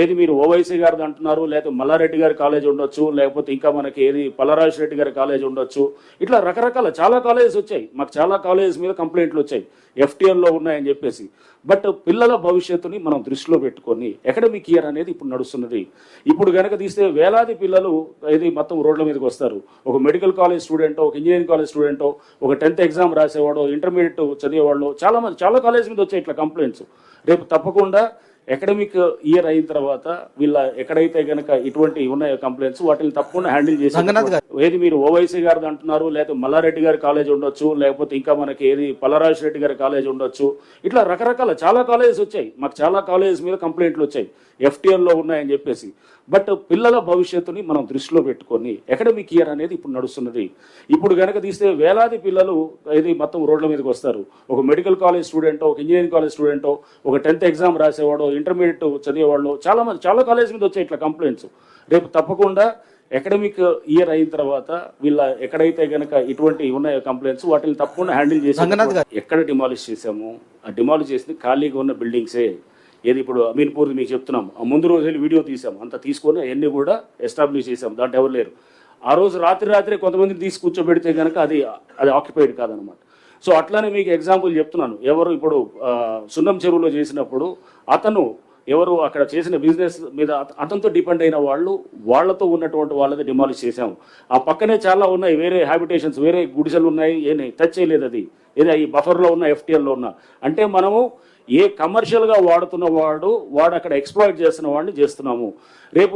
ఏది మీరు ఓవైసీ గారిది అంటున్నారు, లేకపోతే మల్లారెడ్డి గారి కాలేజ్ ఉండొచ్చు, లేకపోతే ఇంకా మనకి ఏది పల్లరాజు రెడ్డి గారి కాలేజ్ ఉండొచ్చు. ఇట్లా రకరకాల చాలా కాలేజెస్ వచ్చాయి. మాకు చాలా కాలేజెస్ మీద కంప్లైంట్లు వచ్చాయి ఎఫ్టీఎల్లో ఉన్నాయని చెప్పేసి. బట్ పిల్లల భవిష్యత్తుని మనం దృష్టిలో పెట్టుకొని అకాడమిక్ ఇయర్ అనేది ఇప్పుడు నడుస్తున్నది. ఇప్పుడు కనుక తీస్తే వేలాది పిల్లలు ఇది మొత్తం రోడ్ల మీదకి వస్తారు. ఒక మెడికల్ కాలేజ్ స్టూడెంటో, ఒక ఇంజనీరింగ్ కాలేజ్ స్టూడెంటో, ఒక 10th ఎగ్జామ్ రాసేవాడో, ఇంటర్మీడియట్ చదివేవాళ్ళు చాలా కాలేజ్ మీద వచ్చాయి ఇట్లా కంప్లైంట్స్. రేపు తప్పకుండా అకాడమిక్ ఇయర్ అయిన తర్వాత వీళ్ళ ఎక్కడైతే కనుక ఇటువంటి ఉన్నాయో కంప్లైంట్స్ వాటిని తప్పకుండా హ్యాండిల్ చేసి, ఏది మీరు ఓవైసీ గారిది అంటున్నారు, లేకపోతే మల్లారెడ్డి గారి కాలేజ్ ఉండొచ్చు, లేకపోతే ఇంకా మనకి ఏది పల్లరాజు రెడ్డి గారి కాలేజ్ ఉండొచ్చు. ఇట్లా రకరకాల చాలా కాలేజెస్ వచ్చాయి. మాకు చాలా కాలేజెస్ మీద కంప్లైంట్లు వచ్చాయి ఎఫ్టీఎల్లో ఉన్నాయని చెప్పేసి. బట్ పిల్లల భవిష్యత్తుని మనం దృష్టిలో పెట్టుకొని అకాడమిక్ ఇయర్ అనేది ఇప్పుడు నడుస్తున్నది. ఇప్పుడు కనుక తీస్తే వేలాది పిల్లలు ఇది మొత్తం రోడ్ల మీదకి వస్తారు. ఒక మెడికల్ కాలేజ్ స్టూడెంటో, ఒక ఇంజనీరింగ్ కాలేజ్ స్టూడెంటో, ఒక 10th ఎగ్జామ్ రాసేవాడో, ఇంటర్మీడియట్ చదివేవాళ్ళు చాలా కాలేజ్ మీద వచ్చాయి ఇట్లా కంప్లైంట్స్. రేపు తప్పకుండా అకాడమిక్ ఇయర్ అయిన తర్వాత వీళ్ళ ఎక్కడైతే కనుక ఇటువంటి ఉన్నాయో కంప్లైంట్స్ వాటిని తప్పకుండా హ్యాండిల్ చేసి, ఎక్కడ డిమాలిష్ చేసాము, ఆ డిమాలిష్ చేసింది ఖాళీగా ఉన్న బిల్డింగ్సే. ఏది ఇప్పుడు అమీన్పూర్ మీకు చెప్తున్నాం, ఆ ముందు రోజు వెళ్ళి వీడియో తీసాం, అంతా తీసుకొని అవన్నీ కూడా ఎస్టాబ్లిష్ చేసాం, దాంట్లో ఎవరు లేరు. ఆ రోజు రాత్రి కొంతమందిని తీసి కూర్చోబెడితే కనుక అది ఆక్యుపైడ్ కాదనమాట. సో అట్లానే మీకు ఎగ్జాంపుల్ చెప్తున్నాను. ఎవరు ఇప్పుడు సున్నం చెరువులో చేసినప్పుడు అతను ఎవరు అక్కడ చేసిన బిజినెస్ మీద అతనితో డిపెండ్ అయిన వాళ్ళతో ఉన్నటువంటి వాళ్ళది డిమాలిష్ చేసాము. ఆ పక్కనే చాలా ఉన్నాయి వేరే హ్యాబిటేషన్స్, వేరే గుడిసెలు ఉన్నాయి, ఏమి టచ్ చేయలేదు. అది ఏదో ఈ బఫర్లో ఉన్న ఎఫ్టీఎల్లో ఉన్న అంటే మనము ఏ కమర్షియల్గా వాడుతున్న వాడు అక్కడ ఎక్స్ప్లాయిట్ చేస్తున్న వాడిని చేస్తున్నాము. రేపు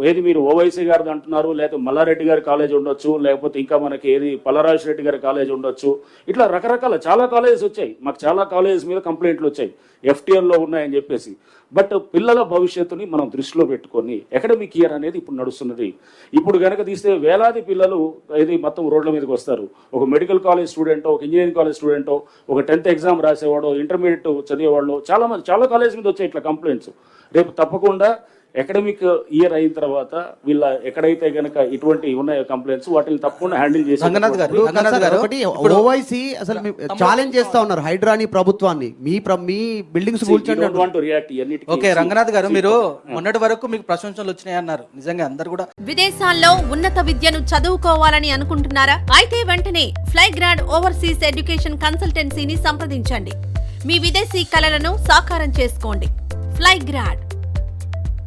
ఏది మీరు ఓవైసీ గారిది అంటున్నారు, లేకపోతే మల్లారెడ్డి గారి కాలేజ్ ఉండొచ్చు, లేకపోతే ఇంకా మనకి ఏది పల్లరాజు రెడ్డి గారి కాలేజ్ ఉండొచ్చు. ఇట్లా రకరకాల చాలా కాలేజెస్ వచ్చాయి. మాకు చాలా కాలేజెస్ మీద కంప్లైంట్లు వచ్చాయి ఎఫ్టీఎల్లో ఉన్నాయని చెప్పేసి. బట్ పిల్లల భవిష్యత్తుని మనం దృష్టిలో పెట్టుకొని అకాడమిక్ ఇయర్ అనేది ఇప్పుడు నడుస్తున్నది. ఇప్పుడు కనుక తీస్తే వేలాది పిల్లలు ఇది మొత్తం రోడ్ల మీదకి వస్తారు. ఒక మెడికల్ కాలేజ్ స్టూడెంటో, ఒక ఇంజనీరింగ్ కాలేజ్ స్టూడెంటో, ఒక 10th ఎగ్జామ్ రాసేవాడో, ఇంటర్మీడియట్ చదివేవాళ్ళు చాలా కాలేజ్ మీద వచ్చాయి ఇట్లా కంప్లైంట్స్. రేపు తప్పకుండా అకాడమిక్ ఇయర్ అయిన తర్వాత వీళ్ళ ఎక్కడైతే కనుక ఇటువంటి ఉన్నాయో కంప్లైంట్స్ వాటిని తప్పకుండా హ్యాండిల్ చేసి, ఓవైసీ అసలు ఛాలెంజ్ చేస్తా ఉన్నారు హైడ్రాని ప్రభుత్వాన్ని, మీ బిల్డింగ్స్ ఓకే రంగనాథ్ గారు, మీరు మొన్నటి వరకు మీకు ప్రశంసలు వచ్చినాయి అన్నారు. నిజంగా అందరు కూడా విదేశాల్లో ఉన్నత విద్యను చదువుకోవాలని అనుకుంటున్నారా? అయితే వెంటనే ఫ్లైగ్రాడ్ ఓవర్సీస్ ఎడ్యుకేషన్ కన్సల్టెన్సీని సంప్రదించండి. మీ విదేశీ కలలను సాకారం చేసుకోండి. ఫ్లైగ్రాడ్